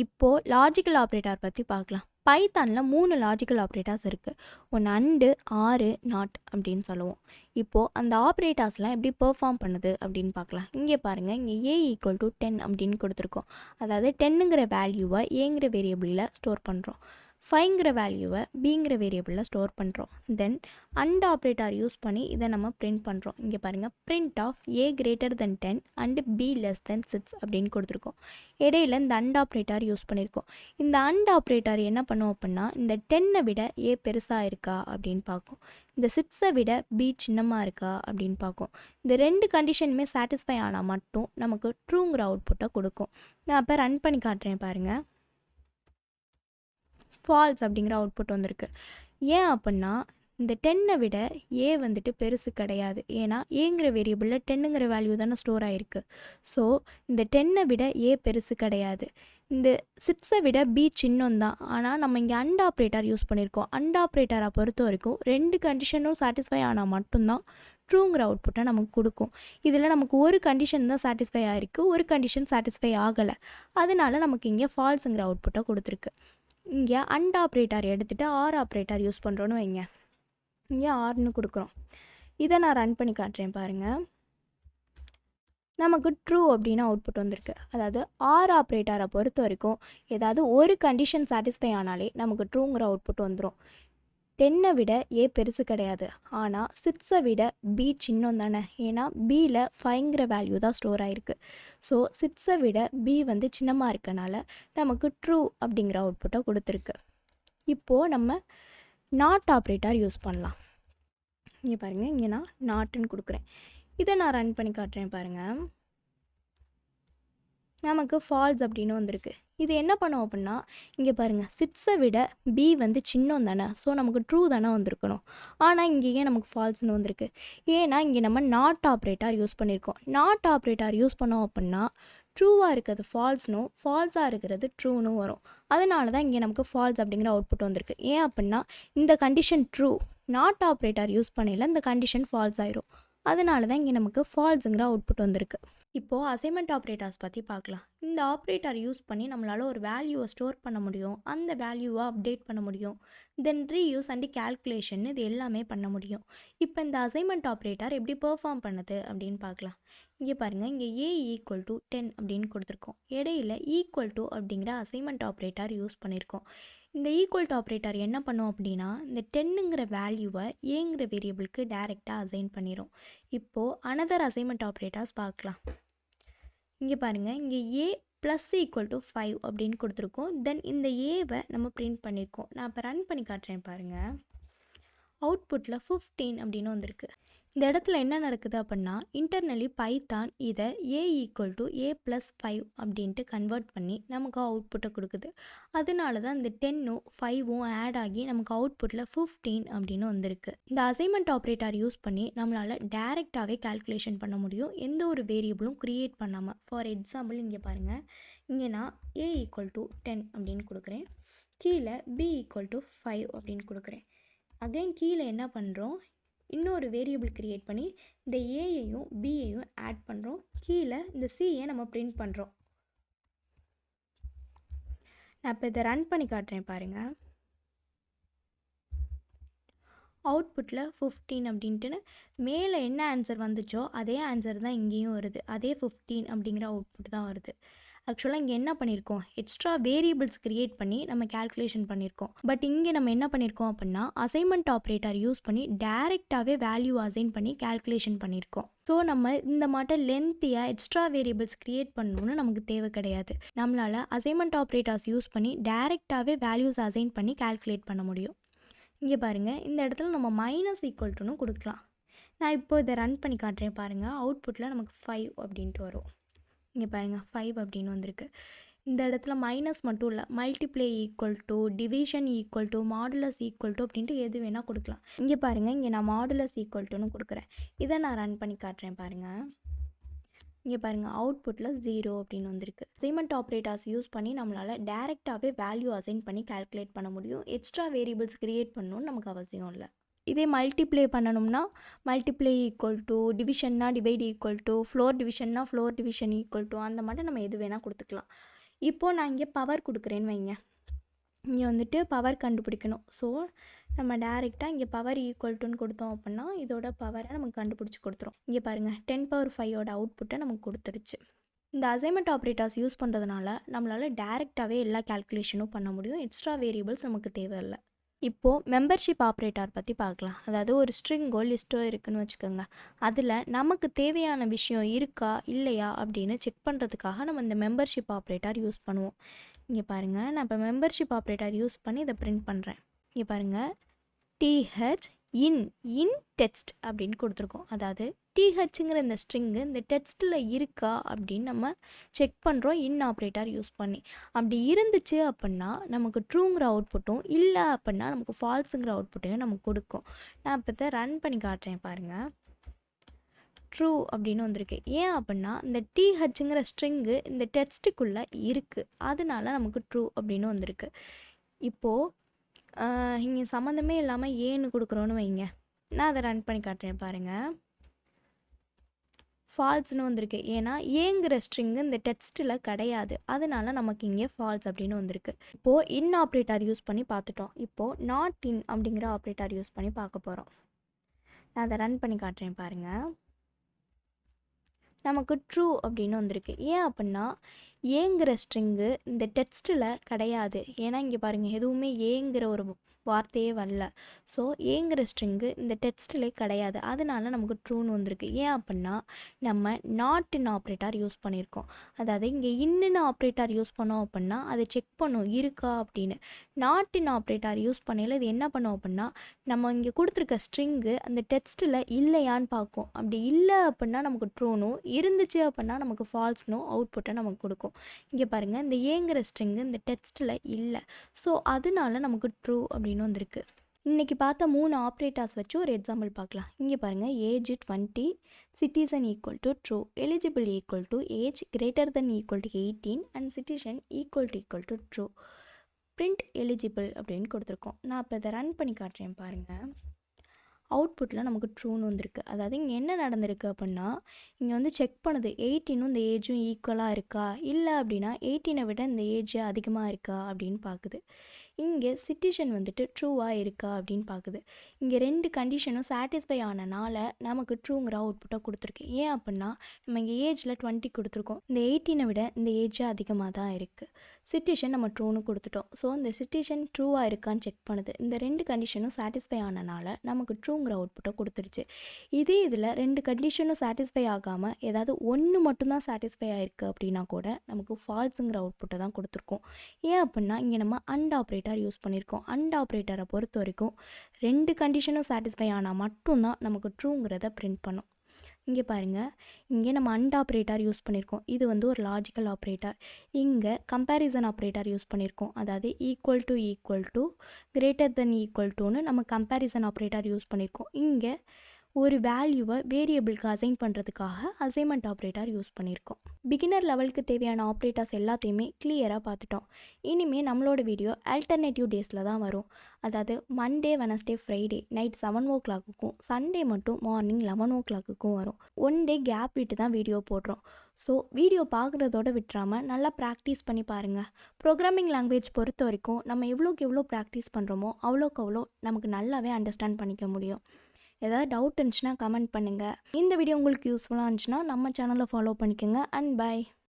இப்போது logical operator பற்றி பார்க்கலாம். பைத்தானில் 3 லாஜிக்கல் ஆப்ரேட்டர்ஸ் இருக்குது. ஒன்று அண்டு, ஆறு, நாட் அப்படின்னு சொல்லுவோம். இப்போது அந்த ஆப்ரேட்டர்ஸ்லாம் எப்படி பெர்ஃபார்ம் பண்ணுது அப்படின்னு பார்க்கலாம். இங்கே பாருங்கள், இங்கே ஏ ஈக்குவல் டு 10 அப்படின்னு கொடுத்துருக்கோம். அதாவது 10ங்கிற வேல்யூவை ஏங்கிற வேரியபிளில் ஸ்டோர் பண்ணுறோம். 5ங்கிற வேல்யூவை பிங்கிற வேரியபிளில் ஸ்டோர் பண்ணுறோம். தென் அண்ட் ஆப்ரேட்டர் யூஸ் பண்ணி இதை நம்ம பிரிண்ட் பண்ணுறோம். இங்கே பாருங்கள், print of A greater than 10 and B less than 6 அப்படின்னு கொடுத்துருக்கோம். இடையில இந்த அண்ட் ஆப்ரேட்டர் யூஸ் பண்ணியிருக்கோம். இந்த அண்ட் ஆப்ரேட்டர் என்ன பண்ணுவோம் அப்படின்னா, இந்த 10ஐ விட ஏ பெருசாக இருக்கா அப்படின்னு பார்க்கும். இந்த 6ஐ விட பி சின்னமாக இருக்கா அப்படின்னு பார்க்கும். இந்த 2 கண்டிஷனுமே சாட்டிஸ்ஃபை ஆனால் மட்டும் நமக்கு ட்ரூங்கிற அவுட்புட்டை கொடுக்கும். நான் இப்போ ரன் பண்ணி காட்டுறேன் பாருங்கள். ஃபால்ஸ் அப்படிங்கிற அவுட்புட் வந்திருக்கு. ஏன் அப்படின்னா, இந்த 10ஐ விட ஏ வந்துட்டு பெருசு கிடையாது. ஏன்னா ஏங்கிற வேரியபிளில் 10ங்கிற வேல்யூ தானே ஸ்டோர் ஆகிருக்கு. ஸோ இந்த 10ஐ விட ஏ பெருசு கிடையாது. இந்த 6ஐ விட பி சின்னம் தான். ஆனால் நம்ம இங்கே அண்ட் ஆப்ரேட்டர் யூஸ் பண்ணியிருக்கோம். அண்ட் ஆப்ரேட்டரை பொறுத்த வரைக்கும் 2 கண்டிஷனும் சாட்டிஸ்ஃபை ஆனால் மட்டும்தான் ட்ரூங்கிற அவுட்புட்டை நமக்கு கொடுக்கும். இதில் நமக்கு ஒரு கண்டிஷன் தான் சாட்டிஸ்ஃபை ஆகிருக்கு, ஒரு கண்டிஷன் சாட்டிஸ்ஃபை ஆகலை. அதனால நமக்கு இங்கே ஃபால்ஸுங்கிற அவுட்புட்டை கொடுத்துருக்கு. இங்கே அண்ட் ஆப்ரேட்டர் எடுத்துகிட்டு ஆர் ஆப்ரேட்டர் யூஸ் பண்ணுறோன்னு வைங்க. இங்கே ஆர்னு கொடுக்குறோம். இதை நான் ரன் பண்ணி காட்டுறேன் பாருங்கள். நமக்கு ட்ரூ அப்படின்னு அவுட்புட் வந்திருக்கு. அதாவது ஆர் ஆப்ரேட்டரை பொறுத்த வரைக்கும் ஏதாவது ஒரு கண்டிஷன் சாட்டிஸ்ஃபை ஆனாலே நமக்கு ட்ரூங்கிற அவுட்புட் வந்துடும். 10ஐ விட ஏ பெருசு கிடையாது. ஆனால் 6ஐ விட பி சின்னம் தானே. ஏன்னா பியில் 5ங்கிற வேல்யூ தான் ஸ்டோர் ஆகிருக்கு. ஸோ 6ஐ விட பி வந்து சின்னமாக இருக்கனால நமக்கு ட்ரூ அப்படிங்கிற அவுட்புட்டை கொடுத்துருக்கு. இப்போது நம்ம நாட் ஆப்ரேட்டர் யூஸ் பண்ணலாம். இங்கே பாருங்கள், இங்கே நான் நாட்டுன்னு கொடுக்குறேன். இதை நான் ரன் பண்ணி காட்டுறேன் பாருங்கள். நமக்கு ஃபால்ஸ் அப்படின்னு வந்திருக்கு. இது என்ன பண்ணோம் அப்படின்னா, இங்கே பாருங்கள், 6ஐ விட பி வந்து சின்னம் தானே. ஸோ நமக்கு ட்ரூ தானே வந்திருக்கணும். ஆனால் இங்கேயே நமக்கு ஃபால்ஸ்னு வந்திருக்கு. ஏன்னா இங்கே நம்ம நாட் ஆப்ரேட்டர் யூஸ் பண்ணியிருக்கோம். நாட் ஆப்ரேட்டர் யூஸ் பண்ணோம் அப்படின்னா ட்ரூவாக இருக்கிறது ஃபால்ஸ்னும், ஃபால்ஸாக இருக்கிறது ட்ரூனும் வரும். அதனால தான் இங்கே நமக்கு ஃபால்ஸ் அப்படிங்கிற அவுட்புட் வந்திருக்கு. ஏன் அப்படின்னா இந்த condition true, not operator use பண்ணல இந்த கண்டிஷன் ஃபால்ஸ் ஆயிரும். அதனால தான் இங்கே நமக்கு ஃபால்ஸுங்கிற அவுட்புட் வந்திருக்கு. இப்போது அசைன்மெண்ட் ஆப்ரேட்டர்ஸ் பற்றி பார்க்கலாம். இந்த ஆப்ரேட்டர் யூஸ் பண்ணி நம்மளால் ஒரு வேல்யூவை ஸ்டோர் பண்ண முடியும், அந்த வேல்யூவை அப்டேட் பண்ண முடியும், தென் ரீயூஸ் அண்ட் கேல்குலேஷன் இது எல்லாமே பண்ண முடியும். இப்போ இந்த அசைன்மெண்ட் ஆப்ரேட்டர் எப்படி பெர்ஃபார்ம் பண்ணுது அப்படின்னு பார்க்கலாம். இங்கே பாருங்கள், இங்கே ஏ ஈக்குவல் டு 10 அப்படின்னு கொடுத்துருக்கோம். இடையில ஈக்குவல் டு அப்படிங்கிற அசைன்மெண்ட் ஆப்ரேட்டர் யூஸ் பண்ணியிருக்கோம். இந்த ஈக்குவல் டு ஆப்ரேட்டர் என்ன பண்ணும் அப்படின்னா, இந்த 10ங்கிற வேல்யூவை ஏங்கிற வேரியபிளுக்கு டைரெக்டாக அசைன் பண்ணிடும். இப்போது அனதர் அசைன்மெண்ட் ஆப்ரேட்டர்ஸ் பார்க்கலாம். இங்கே பாருங்கள், இங்கே ஏ ப்ளஸ் ஈக்குவல் டு 5 அப்படின்னு கொடுத்துருக்கோம். தென் இந்த ஏவை நம்ம பிரிண்ட் பண்ணியிருக்கோம். நான் இப்போ ரன் பண்ணி காட்டுறேன் பாருங்கள். அவுட்புட்டில் 15 அப்படின்னு வந்திருக்கு. இந்த இடத்துல என்ன நடக்குது அப்படின்னா, இன்டர்னலி பைத்தான் இதை ஏ ஈக்குவல் டு ஏ ப்ளஸ் 5 அப்படின்ட்டு கன்வெர்ட் பண்ணி நமக்கு அவுட்புட்டை கொடுக்குது. அதனால தான் இந்த 10ம் 5ம் ஆட் ஆகி நமக்கு அவுட்புட்டில் 15 அப்படின்னு வந்திருக்கு. இந்த அசைன்மெண்ட் ஆப்ரேட்டர் யூஸ் பண்ணி நம்மளால் டைரெக்டாகவே கால்குலேஷன் பண்ண முடியும், எந்த ஒரு வேரியபிளும் க்ரியேட் பண்ணாமல். ஃபார் எக்ஸாம்பிள் இங்கே பாருங்கள், இங்கே நான் ஏ ஈக்குவல் டு 10 அப்படின்னு கொடுக்குறேன். கீழே பி ஈக்குவல் டு 5 அப்படின்னு கொடுக்குறேன். அகைன் கீழே என்ன பண்ணுறோம், இன்னொரு வேரியபிள் க்ரியேட் பண்ணி இந்த ஏயையும் பியையும் ஆட் பண்ணுறோம். கீழே இந்த சியை நம்ம பிரிண்ட் பண்ணுறோம். நான் இப்போ இதை ரன் பண்ணி காட்டுறேன் பாருங்கள். அவுட்புட்டில் 15 அப்படின்ட்டுன்னு மேலே என்ன ஆன்சர் வந்துச்சோ அதே ஆன்சர் தான் இங்கேயும் வருது. அதே 15 அப்படிங்கிற அவுட்புட் தான் வருது. ஆக்சுவலாக இங்கே என்ன பண்ணியிருக்கோம், எக்ஸ்ட்ரா வேரியபிள்ஸ் க்ரியேட் பண்ணி நம்ம கேல்குலேஷன் பண்ணியிருக்கோம். பட் இங்கே நம்ம என்ன பண்ணியிருக்கோம் அப்படின்னா, அசைன்மெண்ட் ஆப்ரேட்டர் யூஸ் பண்ணி டைரெக்டாகவே வேல்யூ அசைன் பண்ணி கேல்குலேஷன் பண்ணியிருக்கோம். ஸோ நம்ம இந்த மாட்டம் லென்த்தியாக எக்ஸ்ட்ரா வேரியபிள்ஸ் க்ரியேட் பண்ணணும்னு நமக்கு தேவை கிடையாது. நம்மளால் அசைன்மெண்ட் ஆப்ரேட்டர்ஸ் யூஸ் பண்ணி டைரெக்டாகவே வேல்யூஸ் அசைன் பண்ணி கேல்குலேட் பண்ண முடியும். இங்கே பாருங்கள், இந்த இடத்துல நம்ம மைனஸ் ஈக்குவல் டுன்னு கொடுக்கலாம். நான் இப்போ இதை ரன் பண்ணி காட்டுறேன் பாருங்கள். அவுட்புட்டில் நமக்கு 5 அப்படின்ட்டு வரும். இங்கே பாருங்கள், 5 அப்படின்னு வந்திருக்கு. இந்த இடத்துல மைனஸ் மட்டும் இல்லை, multiply equal to, division equal to, modulus equal to அப்படின்ட்டு எது வேணால் கொடுக்கலாம். இங்கே பாருங்கள், இங்கே நான் மாடுலஸ் ஈக்குவல் டுன்னு கொடுக்குறேன். இதை நான் ரன் பண்ணி காட்டுறேன் பாருங்கள். இங்கே பாருங்கள், அவுட்புட்டில் 0 அப்படின்னு வந்திருக்கு. அசைன்மெண்ட் ஆப்ரேட்டர்ஸ் யூஸ் பண்ணி நம்மளால் டைரெக்டாகவே வேல்யூ அசைன் பண்ணி கால்குலேட் பண்ண முடியும். எக்ஸ்ட்ரா வேரியபிள்ஸ் க்ரியேட் பண்ணணும்னு நமக்கு அவசியம் இல்லை. இதே மல்டிப்ளை பண்ணணும்னா மல்டிப்ளை ஈக்குவல் டு, டிவிஷன்னா டிவைட் ஈக்குவல் டு, ஃப்ளோர் டிவிஷன்னா ஃப்ளோர் டிவிஷன் ஈக்குவல் டு, அந்த மாதிரி நம்ம எது வேணால் கொடுத்துக்கலாம். இப்போது நான் இங்கே பவர் கொடுக்குறேன்னு வைங்க, இங்கே வந்துட்டு பவர் கண்டுபிடிக்கணும். ஸோ நம்ம டேரெக்டாக இங்கே பவர் ஈக்குவல்ட்டுன்னு கொடுத்தோம் அப்படின்னா இதோட பவரை நமக்கு கண்டுபிடிச்சி கொடுத்துரும். இங்கே பாருங்கள் 10⁵ அவுட்புட்டை நமக்கு கொடுத்துருச்சு. இந்த அசைன்மெண்ட் ஆப்ரேட்டர்ஸ் யூஸ் பண்ணுறதுனால நம்மளால் டேரெக்டாகவே எல்லா கேல்குலேஷனும் பண்ண முடியும். எக்ஸ்ட்ரா வேரியபிள்ஸ் நமக்கு தேவையில்லை. இப்போது மெம்பர்ஷிப் ஆப்ரேட்டர் பற்றி பார்க்கலாம். அதாவது ஒரு ஸ்ட்ரிங்கோ லிஸ்ட்டோ இருக்குதுன்னு வச்சுக்கோங்க. அதில் நமக்கு தேவையான விஷயம் இருக்கா இல்லையா அப்படின்னு செக் பண்ணுறதுக்காக நம்ம இந்த மெம்பர்ஷிப் ஆப்ரேட்டர் யூஸ் பண்ணுவோம். இங்கே பாருங்கள், நான் இப்போ மெம்பர்ஷிப் ஆப்ரேட்டர் யூஸ் பண்ணி இதை பிரிண்ட் பண்ணுறேன். இங்கே பாருங்கள், TH இன் டெக்ஸ்ட் அப்படின்னு கொடுத்துருக்கோம். அதாவது THங்கிற இந்த ஸ்ட்ரிங்கு இந்த டெக்ஸ்ட்டில் இருக்கா அப்படின்னு நம்ம செக் பண்ணுறோம் இன் ஆப்ரேட்டர் யூஸ் பண்ணி. அப்படி இருந்துச்சு அப்படின்னா நமக்கு ட்ரூங்கிற அவுட்புட்டும், இல்லை அப்படின்னா நமக்கு ஃபால்ஸுங்கிற அவுட்புட்டையும் நமக்கு கொடுக்கும். நான் இப்போ இதை ரன் பண்ணி காட்டுறேன் பாருங்கள். ட்ரூ அப்படின்னு வந்திருக்கு. ஏன் அப்படின்னா இந்த THங்கிற ஸ்ட்ரிங்கு இந்த டெக்ஸ்ட்டுக்குள்ளே இருக்குது, அதனால நமக்கு ட்ரூ அப்படின்னு வந்திருக்கு. இப்போது இங்கே சம்மந்தமே இல்லாமல் ஏன்னு கொடுக்குறோன்னு வைங்க, நான் அதை ரன் பண்ணி காட்டுறேன் பாருங்கள். ஃபால்ஸ்னு வந்திருக்கு. ஏன்னா ஏங்கிற ஸ்ட்ரிங்கு இந்த டெக்ஸ்ட்டில் கிடையாது, அதனால நமக்கு இங்கே ஃபால்ஸ் அப்படின்னு வந்திருக்கு. இப்போது இன் ஆப்ரேட்டர் யூஸ் பண்ணி பார்த்துட்டோம். இப்போது நாட் இன் அப்படிங்கிற ஆப்ரேட்டர் யூஸ் பண்ணி பார்க்க போகிறோம். நான் அதை ரன் பண்ணி காட்டுறேன் பாருங்கள். நமக்கு ட்ரூ அப்படின்னு வந்திருக்கு. ஏன் அப்படின்னா ஏங்கிற ஸ்ட்ரிங்கு இந்த டெக்ஸ்ட்டில் கிடையாது. ஏன்னா இங்கே பாருங்கள், எதுவுமே ஏங்கிற ஒரு வார்த்தையே வரல. ஸோ ஏங்கிற ஸ்ட்ரிங்கு இந்த டெக்ஸ்ட்டிலே கிடையாது, அதனால நமக்கு ட்ரூன்னு வந்திருக்கு. ஏன் அப்படின்னா நம்ம நாட் இன் ஆப்ரேட்டர் யூஸ் பண்ணியிருக்கோம். அதாவது இங்கே இன்னுன்னு ஆப்ரேட்டர் யூஸ் பண்ணோம் அப்படின்னா அதை செக் பண்ணும் இருக்கா அப்படின்னு. நாட் இன் ஆப்ரேட்டர் யூஸ் பண்ணல இது என்ன பண்ணோம் அப்படின்னா நம்ம இங்கே கொடுத்துருக்க ஸ்ட்ரிங்கு அந்த டெக்ஸ்ட்டில் இல்லையான்னு பார்க்கும். அப்படி இல்லை அப்படின்னா நமக்கு ட்ரூனும், இருந்துச்சு அப்படின்னா நமக்கு ஃபால்ஸ்னும் அவுட்புட்டை நமக்கு கொடுக்கும். இங்கே பாருங்கள், இந்த ஏங்கிற ஸ்ட்ரிங்கு இந்த டெக்ஸ்ட்டில் இல்லை, ஸோ அதனால நமக்கு ட்ரூ அப்படின்னு வந்திருக்கு. இன்றைக்கி பார்த்த 3 ஆப்ரேட்டர்ஸ் வச்சு ஒரு எக்ஸாம்பிள் பார்க்கலாம். இங்கே பாருங்கள், age 20, citizen equal to true, eligible equal to age greater than equal to 18 and citizen equal to true. Print eligible அப்படின்னு கொடுத்துருக்கோம். நான் இப்போ இதை ரன் பண்ணி காட்டுறேன் பாருங்கள். அவுட்புட்டில் நமக்கு ட்ரூன்னு வந்திருக்கு. அதாவது இங்கே என்ன நடந்திருக்கு அப்படின்னா இங்கே வந்து செக் பண்ணுது 18ம் இந்த ஏஜும் ஈக்குவலாக இருக்கா, இல்லை அப்படின்னா 18 விட இந்த ஏஜ் அதிகமாக இருக்கா அப்படின்னு பார்க்குது. இங்கே சிட்டிசன் வந்துட்டு ட்ரூவாக இருக்கா அப்படின்னு பார்க்குது. இங்கே 2 கண்டிஷனும் சாட்டிஸ்ஃபை ஆனனால நமக்கு ட்ரூங்கிற அவுட்புட்டை கொடுத்துருக்கு. ஏன் அப்படின்னா நம்ம இங்கே ஏஜில் 20 கொடுத்துருக்கோம், இந்த 18 விட இந்த ஏஜ் அதிகமாக தான் இருக்குது. சிட்டிசன் நம்ம ட்ரூன்னு கொடுத்துட்டோம். ஸோ இந்த சிட்டிசன் ட்ரூவாக இருக்கான்னு செக் பண்ணுது. இந்த 2 கண்டிஷனும் சாட்டிஸ்ஃபை ஆனனால நமக்கு ட்ரூங்கிற அவுட்புட்டை கொடுத்துருச்சு. இதே இதில் 2 கண்டிஷனும் சாட்டிஸ்ஃபை ஆகாமல் ஏதாவது ஒன்று மட்டும்தான் சாட்டிஸ்ஃபை ஆகிருக்கு அப்படின்னா கூட நமக்கு ஃபால்ஸுங்கிற அவுட்புட்டை தான் கொடுத்துருக்கோம். ஏன் அப்படின்னா இங்கே நம்ம அண்ட் ஆப்ரேட்டர் யூஸ் பண்ணியிருக்கோம். அண்ட் ஆப்ரேட்டரை பொறுத்த வரைக்கும் 2 கண்டிஷனும் சாட்டிஸ்ஃபை ஆனால் மட்டும்தான் நமக்கு ட்ரூங்கிறத பிரிண்ட் பண்ணும். இங்கே பாருங்கள், இங்கே நம்ம அண்ட் ஆப்ரேட்டர் யூஸ் பண்ணியிருக்கோம். இது வந்து ஒரு லாஜிக்கல் ஆப்ரேட்டர். இங்கே கம்பேரிசன் ஆப்ரேட்டர் யூஸ் பண்ணியிருக்கோம். அதாவது equal to greater than equal டுன்னு நம்ம கம்பேரிசன் ஆப்ரேட்டர் யூஸ் பண்ணியிருக்கோம். இங்கே ஒரு வேல்யூவை வேரியபிளுக்கு அசைன் பண்ணுறதுக்காக அசைன்மெண்ட் ஆப்ரேட்டர் யூஸ் பண்ணியிருக்கோம். பிகினர் லெவலுக்கு தேவையான ஆப்ரேட்டர்ஸ் எல்லாத்தையுமே கிளியராக பார்த்துட்டோம். இனிமேல் நம்மளோட வீடியோ ஆல்டர்னேட்டிவ் டேஸில் தான் வரும். அதாவது Monday, Wednesday, Friday night 7 o'clock Sunday மட்டும் மார்னிங் 11 o'clock வரும். 1 day கேப் விட்டு தான் வீடியோ போடுறோம். ஸோ வீடியோ பார்க்குறதோட விட்டுறாமல் நல்லா ப்ராக்டிஸ் பண்ணி பாருங்கள். ப்ரோக்ராமிங் லாங்குவேஜ் பொறுத்த வரைக்கும் நம்ம எவ்வளோக்கு எவ்வளோ ப்ராக்டிஸ் பண்ணுறோமோ அவ்வளோக்கு அவ்வளோ நமக்கு நல்லாவே அண்டர்ஸ்டாண்ட் பண்ணிக்க முடியும். ஏதாவது டவுட் இருந்துச்சுன்னா கமெண்ட் பண்ணுங்கள். இந்த வீடியோ உங்களுக்கு யூஸ்ஃபுல்லாக இருந்துச்சுன்னா நம்ம சேனலை ஃபாலோ பண்ணிக்கோங்க. And by.